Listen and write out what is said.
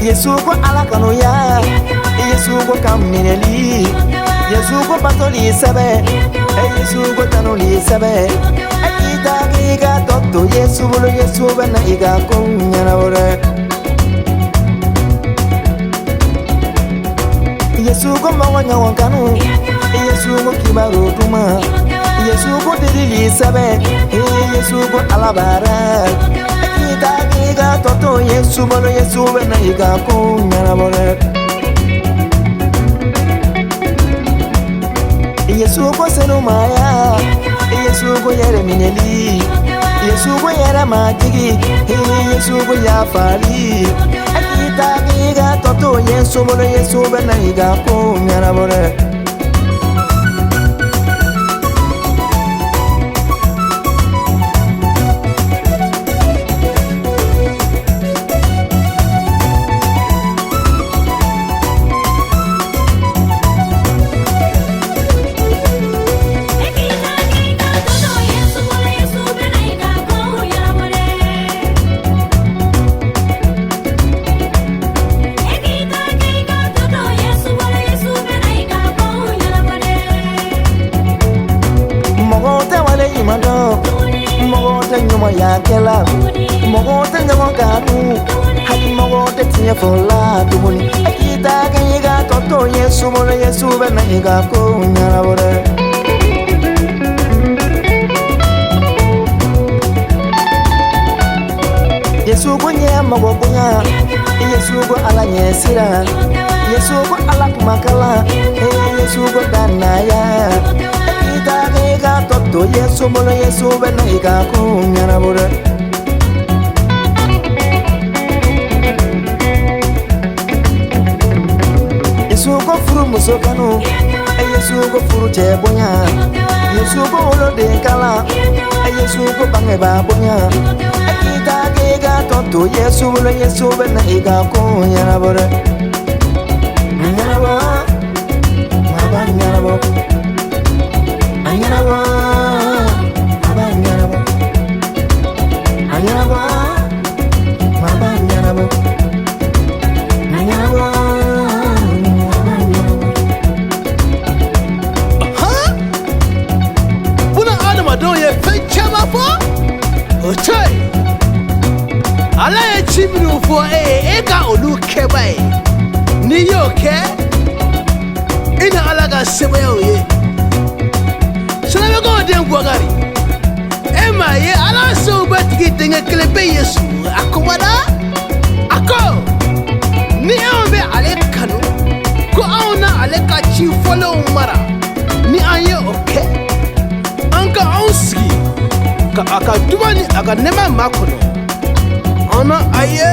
Yesu ko alakano ya Yesu ko kamineli Yesu ko patoli sabe Yesu ko tanoli sabe Akita giga toto Yesu bolo Yesu bana iga kunyana ore Yesu ko mawanya wankanu Yesu ko kibaru tuma Yesu ko dirili sabe Yesu ko alabara Akita giga toto Yesu bolo Yesu bana iga kunyana ore Yesu ko senu maya Yesu ko yere mineli Yesu ko yere matigi Yesu ko yafali Akita giga toto Yesu bolo Yesu bana iga kunyana ore Yakela mogote nyamoganu hadi mogote tinya fola dumuni akita kanyiga toto Yesu bolo Yesu bana iga ko nyara bore Yesu ko nyama gogonya Yesu ko ala nyesira Yesu ko ala kumakala Yesu ko danaya Akita toto Yesu bolo Yesu bana iga ko nyara bore Yesu ko furu musokano Yesu ko furu chebonya Yesu ko olo de kala Yesu ko bange babonya Akita toto Yesu bolo Yesu bana iga ko nyara bore nyara bo maba nyara bo Anyarabo, maba anyarabo, anyarabo, maba anyarabo, anyarabo, maba anyarabo. Huh? Buna adama don ye fetcha ma fo? Ochai. Ala ye chimnu fo eka olu kebai. Ni yo ke? Ina alaga sebe oye. Sana go dem gwagari. Ema ye ala so batigi denga klepe Yesu akomada. Ako. Ni ambe ale kanu. Ko auna ale ka chi follow mara. Ni anye oke. Anka onski. Ka aka dumani aga nema makono. Ona aye